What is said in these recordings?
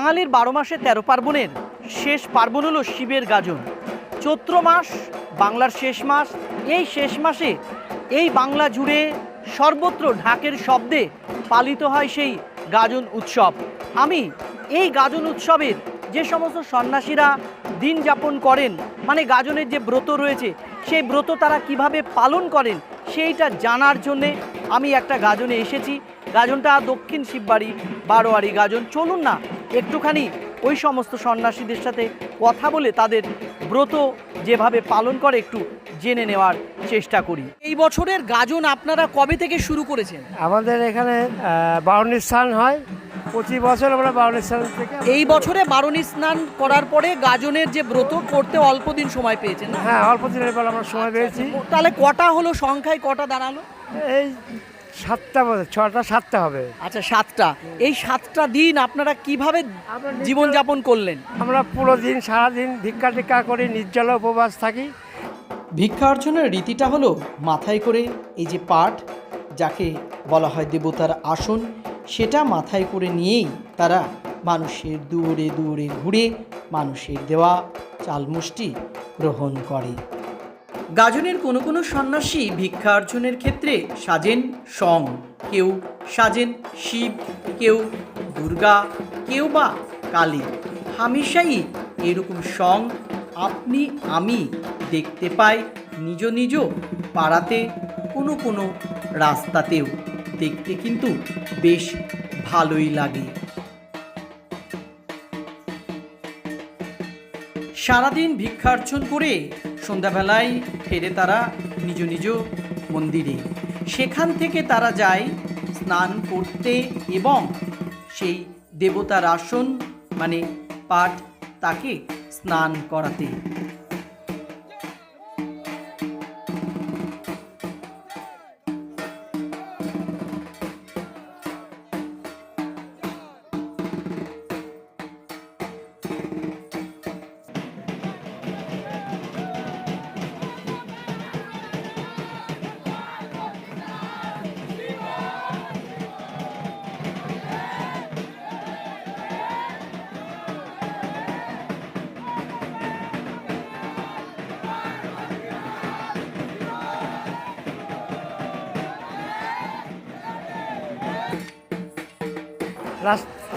বাঙালির 12 মাসে 13 পার্বণের শেষ পার্বণ হলো শিবের গাজন। চৈত্র মাস বাংলার শেষ মাস। এই শেষ মাসে এই বাংলা জুড়ে সর্বত্র ঢাকের শব্দে পালিত হয় সেই গাজন উৎসব। আমি এই গাজন উৎসবের যে সমস্ত সন্ন্যাসীরা দিন যাপন করেন, মানে গাজনের যে ব্রত রয়েছে সেই ব্রত তারা কিভাবে পালন করেন সেইটা জানার জন্যে আমি একটা গাজনে এসেছি। গাজনটা দক্ষিণ শিববাড়ি বারোয়ারি গাজন। চলুন না একটুখানি ওই সমস্ত সন্ন্যাসীদের সাথে কথা বলে তাদের ব্রত যেভাবে পালন করে একটু জেনে নেওয়ার চেষ্টা করি। এই বছরের গাজন আপনারা কবে থেকে শুরু করেছেন? আমাদের এখানে বারুণী স্নান হয় প্রতি বছর। আমরা বারুণী স্নান থেকে এই বছরে বারুণী স্নান করার পরে গাজনের যে ব্রত করতে অল্প দিন সময় পেয়েছেন না? হ্যাঁ, অল্প দিনের পর আমরা সময় পেয়েছি। তাহলে কটা হলো, সংখ্যায় কটা দাঁড়ালো? এই 7টা বছর, 6টা 7টা হবে। আচ্ছা, 7টা। এই 7টা দিন আপনারা কিভাবে জীবনযাপন করলেন? আমরা পুরো দিন সারাদিন ভিক্ষা টিক্ষা করি, নির্জলা উপবাস থাকি। ভিক্ষা অর্জনের রীতিটা হলো মাথায় করে এই যে পাট, যাকে বলা হয় দেবতার আসন, সেটা মাথায় করে নিয়েই তারা মানুষের দুয়ারে দুয়ারে ঘুরে মানুষের দেওয়া চালমুষ্টি গ্রহণ করে। গাজনের কোনো কোনো সন্ন্যাসী ভিক্ষা অর্জনের ক্ষেত্রে সাজেন সং, কেউ সাজেন শিব, কেউ দুর্গা, কেউ বা কালী। হামেশাই এরকম সং আপনি আমি দেখতে পাই নিজ নিজ পাড়াতে, কোনো কোনো রাস্তাতেও। দেখতে কিন্তু বেশ ভালোই লাগে। সারাদিন ভিক্ষার্চন করে সন্ধ্যাবেলায় ফেরে তারা নিজ নিজ মন্দিরে। সেখান থেকে তারা যায় স্নান করতে এবং সেই দেবতার আসন মানে পাট তাকে স্নান করাতে।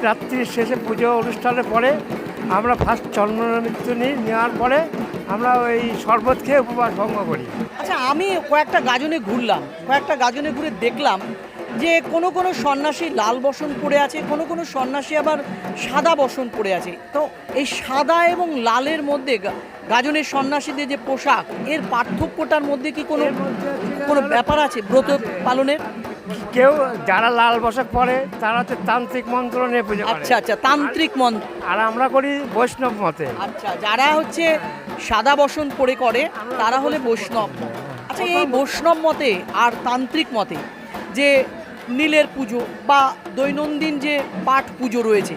রাত্রির শেষে পুজো অনুষ্ঠানের পরে আমরা ফার্স্ট চন্দ্রমৃত্যু নেওয়ার পরে আমরা ওই শরবত খেয়ে উপবাস ভঙ্গ করি। আচ্ছা, আমি কয়েকটা গাজনে ঘুরলাম, কয়েকটা গাজনে ঘুরে দেখলাম যে কোনো কোনো সন্ন্যাসী লাল বসন পরে আছে, কোনো কোনো সন্ন্যাসী আবার সাদা বসন পরে আছে। তো এই সাদা এবং লালের মধ্যে গাজনের সন্ন্যাসীদের যে পোশাক, এর পার্থক্যটার মধ্যে কি কোনো কোনো ব্যাপার আছে ব্রত পালনের? কেউ যারা লাল বসক পরে তারা হচ্ছে তান্ত্রিক মন্ত্র নিয়ে পুজো করে। আচ্ছা আচ্ছা, তান্ত্রিক মন্ত্র। আর আমরা করি বৈষ্ণব মতে। আচ্ছা, যারা হচ্ছে সাদা বসন পরে করে তারা হলে বৈষ্ণব। আচ্ছা, এই বৈষ্ণব মতে আর তান্ত্রিক মতে যে নীলের পুজো বা দৈনন্দিন যে পাঠ পুজো রয়েছে,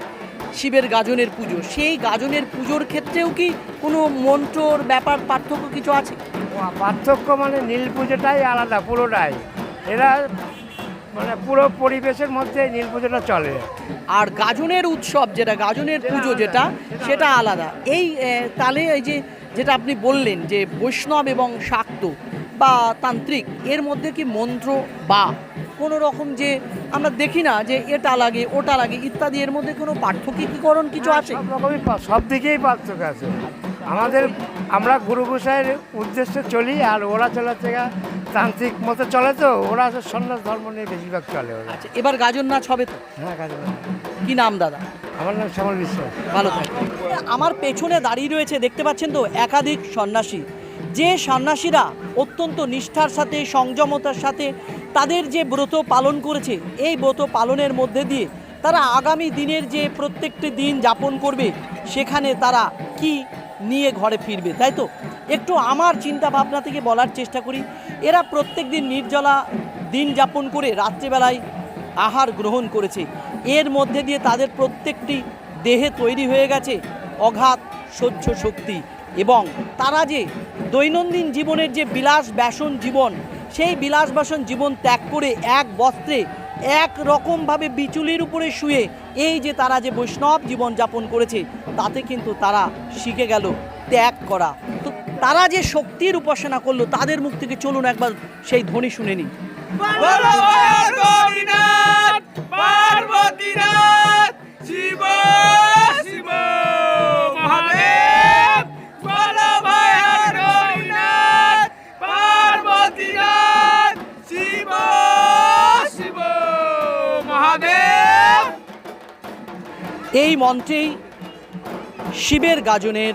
শিবের গাজনের পুজো, সেই গাজনের পুজোর ক্ষেত্রেও কি কোনো মন্ত্রর ব্যাপার পার্থক্য কিছু আছে? পার্থক্য মানে নীল পুজোটাই আলাদা পুরোটাই। এরা মানে পুরো পরিবেশের মধ্যে নীল পুজোটা চলে। আর গাজনের উৎসব যেটা, গাজনের পুজো যেটা, সেটা আলাদা। এই তাহলে এই যে যেটা আপনি বললেন যে বৈষ্ণব এবং শাক্ত বা তান্ত্রিক, এর মধ্যে কি মন্ত্র বা কোনো রকম যে আমরা দেখি না যে এটা লাগে ওটা লাগে ইত্যাদি, এর মধ্যে কোনো পার্থক্যীকরণ কিছু আছে? সব রকমই সব দিকেই পার্থক্য আছে। আমরা গুরু গোসাইয়ের উদ্দেশ্যে চলি, আর ওরা চলাচ্ছে তান্ত্রিক মতো চলে, তো ওরা সন্ন্যাস ধর্ম নিয়ে বেশিরভাগ চলে ওরা। আচ্ছা, এবার গাজন নাচ হবে তো? হ্যাঁ, গাজন। কি নাম দাদা? আমার নাম শ্যামল বিশ্বাস। ভালো থাকে। আমার পেছনে দাঁড়িয়ে রয়েছে, দেখতে পাচ্ছেন তো, একাধিক সন্ন্যাসী। যে সন্ন্যাসীরা অত্যন্ত নিষ্ঠার সাথে সংযমতার সাথে তাদের যে ব্রত পালন করেছে, এই ব্রত পালনের মধ্যে দিয়ে তারা আগামী দিনের যে প্রত্যেকটি দিন যাপন করবে, সেখানে তারা কি নিয়ে ঘরে ফিরবে, তাই তো? একটু আমার চিন্তা ভাবনা থেকে বলার চেষ্টা করি। এরা প্রত্যেক দিন নির্জলা দিন যাপন করে রাত্রিবেলায় আহার গ্রহণ করেছে। এর মধ্যে দিয়ে তাদের প্রত্যেকটি দেহে তৈরি হয়ে গেছে অগাধ সহ্য শক্তি, এবং তারা যে দৈনন্দিন জীবনের যে বিলাস ব্যাসন জীবন, সেই বিলাস বাসন জীবন ত্যাগ করে এক বস্ত্রে এক রকমভাবে বিচুলির উপরে শুয়ে এই যে তারা যে বৈষ্ণব জীবনযাপন করেছে তাতে কিন্তু তারা শিখে গেল ত্যাগ করা। তো তারা যে শক্তির উপাসনা করলো তাদের মুখ থেকে চলুন একবার সেই ধ্বনি শুনে নিই। এই মন্ত্রেই শিবের গাজনের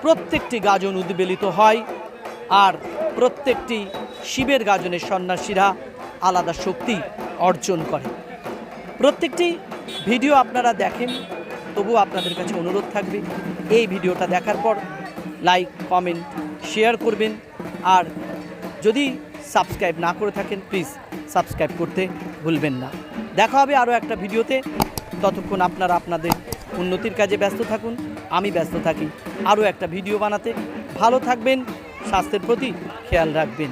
প্রত্যেকটি গাজন উদ্বেলিত হয়, আর প্রত্যেকটি শিবের গাজনের সন্ন্যাসীরা আলাদা শক্তি অর্জন করে। প্রত্যেকটি ভিডিও আপনারা দেখেন, তবু আপনাদের কাছে অনুরোধ থাকবে এই ভিডিওটা দেখার পর লাইক, কমেন্ট, শেয়ার করবেন। আর যদি সাবস্ক্রাইব না করে থাকেন প্লিজ সাবস্ক্রাইব করতে ভুলবেন না। দেখা হবে আরও একটা ভিডিওতে। ততক্ষণ আপনারা আপনাদের উন্নতির কাজে ব্যস্ত থাকুন, আমি ব্যস্ত থাকি আরও একটা ভিডিও বানাতে। ভালো থাকবেন, স্বাস্থ্যের প্রতি খেয়াল রাখবেন।